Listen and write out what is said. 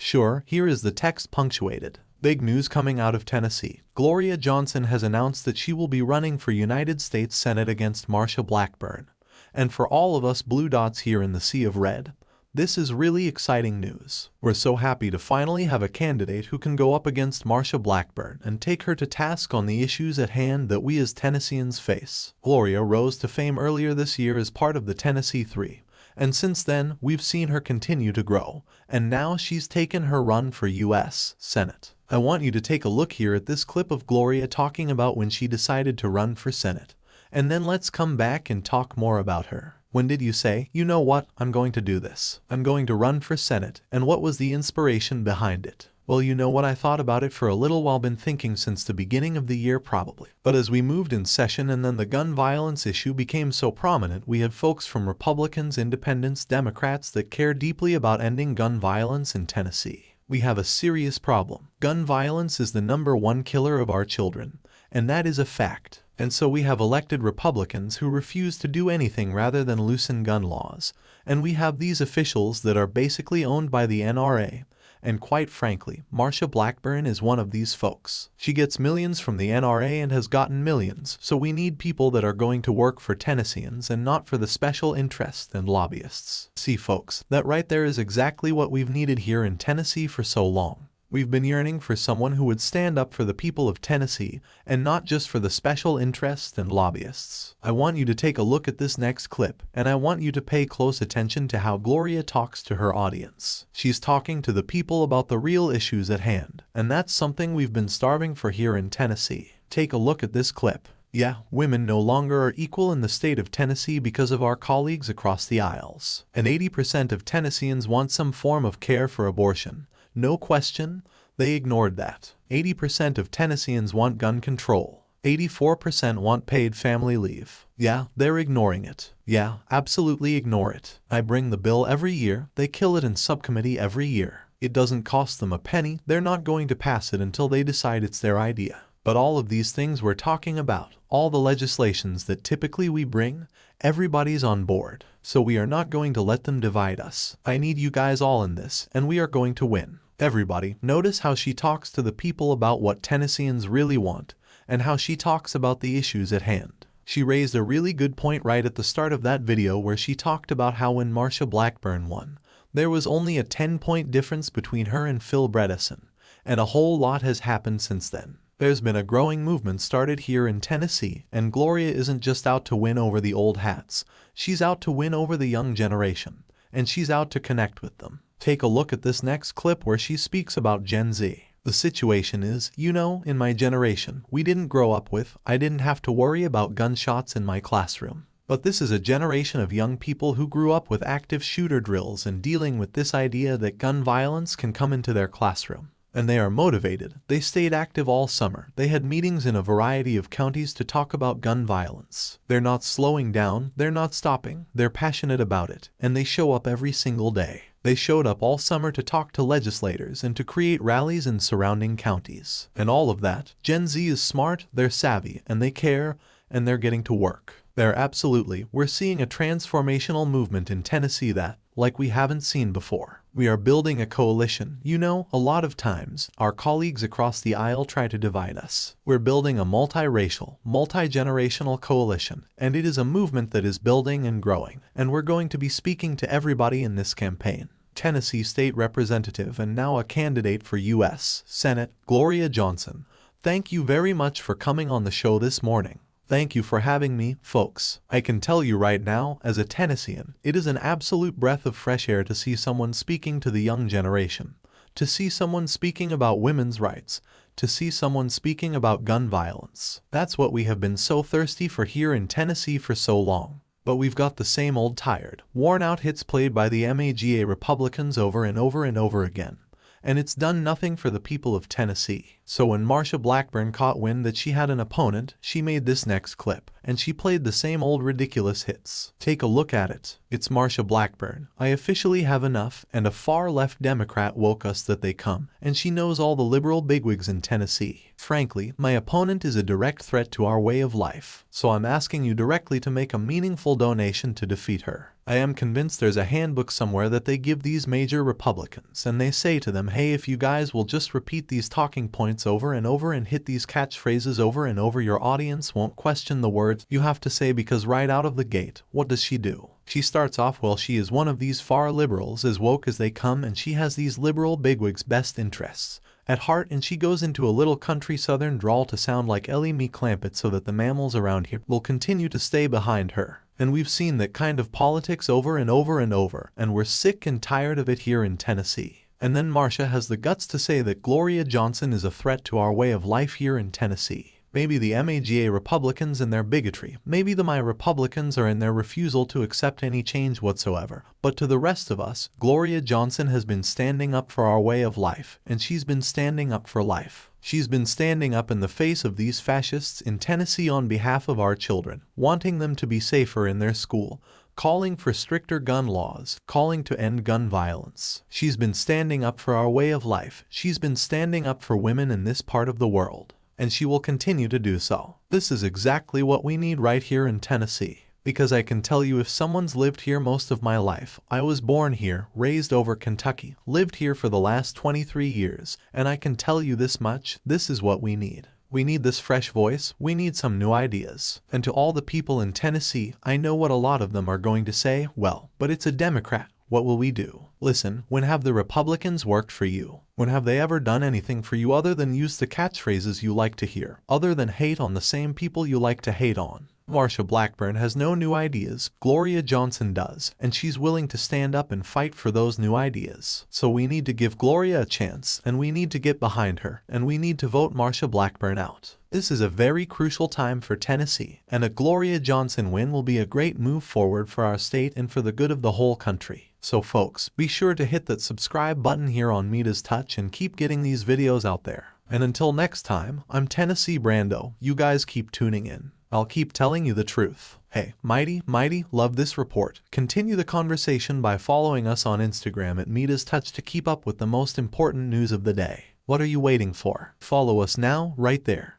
Sure, here is the text punctuated. Big news coming out of Tennessee. Gloria Johnson has announced that she will be running for United States Senate against Marsha Blackburn. And for all of us blue dots here in the sea of red, this is really exciting news. We're so happy to finally have a candidate who can go up against Marsha Blackburn and take her to task on the issues at hand that we as Tennesseans face. Gloria rose to fame earlier this year as part of the Tennessee 3. And since then, we've seen her continue to grow, and now she's taken her run for U.S. Senate. I want you to take a look here at this clip of Gloria talking about when she decided to run for Senate. And then let's come back and talk more about her. When did you say, you know what, I'm going to do this. I'm going to run for Senate, and what was the inspiration behind it? Well, you know what, I thought about it for a little while, been thinking since the beginning of the year probably. But as we moved in session and then the gun violence issue became so prominent, we had folks from Republicans, Independents, Democrats that care deeply about ending gun violence in Tennessee. We have a serious problem. Gun violence is the #1 killer of our children, and that is a fact. And so we have elected Republicans who refuse to do anything rather than loosen gun laws. And we have these officials that are basically owned by the NRA. And quite frankly, Marsha Blackburn is one of these folks. She gets millions from the NRA and has gotten millions, so we need people that are going to work for Tennesseans and not for the special interests and lobbyists. See folks, that right there is exactly what we've needed here in Tennessee for so long. We've been yearning for someone who would stand up for the people of Tennessee and not just for the special interests and lobbyists. I want you to take a look at this next clip, and I want you to pay close attention to how Gloria talks to her audience. She's talking to the people about the real issues at hand, and that's something we've been starving for here in Tennessee. Take a look at this clip. Yeah, women no longer are equal in the state of Tennessee because of our colleagues across the aisles. And 80% of Tennesseans want some form of care for abortion. No question, they ignored that. 80% of Tennesseans want gun control. 84% want paid family leave. Yeah, they're ignoring it. Yeah, absolutely ignore it. I bring the bill every year, they kill it in subcommittee every year. It doesn't cost them a penny, they're not going to pass it until they decide it's their idea. But all of these things we're talking about, all the legislations that typically we bring, everybody's on board. So we are not going to let them divide us. I need you guys all in this, and we are going to win. Everybody, notice how she talks to the people about what Tennesseans really want, and how she talks about the issues at hand. She raised a really good point right at the start of that video where she talked about how when Marsha Blackburn won, there was only a 10-point difference between her and Phil Bredesen, and a whole lot has happened since then. There's been a growing movement started here in Tennessee, and Gloria isn't just out to win over the old hats, she's out to win over the young generation, and she's out to connect with them. Take a look at this next clip where she speaks about Gen Z. The situation is, you know, in my generation, we didn't grow up with, I didn't have to worry about gunshots in my classroom. But this is a generation of young people who grew up with active shooter drills and dealing with this idea that gun violence can come into their classroom. And they are motivated. They stayed active all summer. They had meetings in a variety of counties to talk about gun violence. They're not slowing down, they're not stopping, they're passionate about it, and they show up every single day. They showed up all summer to talk to legislators and to create rallies in surrounding counties. And all of that, Gen Z is smart, they're savvy, and they care, and they're getting to work. We're seeing a transformational movement in Tennessee that, like we haven't seen before. We are building a coalition. You know, a lot of times, our colleagues across the aisle try to divide us. We're building a multiracial, multi-generational coalition, and it is a movement that is building and growing. And we're going to be speaking to everybody in this campaign. Tennessee State Representative and now a candidate for U.S. Senate, Gloria Johnson. Thank you very much for coming on the show this morning. Thank you for having me, folks. I can tell you right now, as a Tennessean, it is an absolute breath of fresh air to see someone speaking to the young generation, to see someone speaking about women's rights, to see someone speaking about gun violence. That's what we have been so thirsty for here in Tennessee for so long. But we've got the same old tired, worn-out hits played by the MAGA Republicans over and over and over again. And it's done nothing for the people of Tennessee. So when Marsha Blackburn caught wind that she had an opponent, she made this next clip. and she played the same old ridiculous hits. Take a look at it. It's Marsha Blackburn. I officially have enough, and a far-left Democrat woke us that they come, and she knows all the liberal bigwigs in Tennessee. Frankly, my opponent is a direct threat to our way of life, so I'm asking you directly to make a meaningful donation to defeat her. I am convinced there's a handbook somewhere that they give these major Republicans, and they say to them, hey, if you guys will just repeat these talking points over and over and hit these catchphrases over and over, your audience won't question the words you have to say, because right out of the gate, what does she do? She starts off, well, she is one of these far liberals, as woke as they come, and she has these liberal bigwigs' best interests at heart, and she goes into a little country southern drawl to sound like Ellie Me Clampett so that the mammals around here will continue to stay behind her. And we've seen that kind of politics over and over and over, and we're sick and tired of it here in Tennessee. And then Marsha has the guts to say that Gloria Johnson is a threat to our way of life here in Tennessee. Maybe the MAGA Republicans in their bigotry, maybe the My Republicans are in their refusal to accept any change whatsoever, but to the rest of us, Gloria Johnson has been standing up for our way of life, and she's been standing up for life. She's been standing up in the face of these fascists in Tennessee on behalf of our children, wanting them to be safer in their school, calling for stricter gun laws, calling to end gun violence. She's been standing up for our way of life. She's been standing up for women in this part of the world, and she will continue to do so. This is exactly what we need right here in Tennessee. Because I can tell you, if someone's lived here most of my life, I was born here, raised over Kentucky, lived here for the last 23 years, and I can tell you this much, this is what we need. We need this fresh voice, we need some new ideas. And to all the people in Tennessee, I know what a lot of them are going to say, well, but it's a Democrat. What will we do? Listen, when have the Republicans worked for you? When have they ever done anything for you other than use the catchphrases you like to hear, other than hate on the same people you like to hate on? Marsha Blackburn has no new ideas, Gloria Johnson does, and she's willing to stand up and fight for those new ideas. So we need to give Gloria a chance, and we need to get behind her, and we need to vote Marsha Blackburn out. This is a very crucial time for Tennessee, and a Gloria Johnson win will be a great move forward for our state and for the good of the whole country. So folks, be sure to hit that subscribe button here on Midas Touch and keep getting these videos out there. And until next time, I'm Tennessee Brando. You guys keep tuning in. I'll keep telling you the truth. Hey, mighty, love this report. Continue the conversation by following us on Instagram at Midas Touch to keep up with the most important news of the day. What are you waiting for? Follow us now, right there.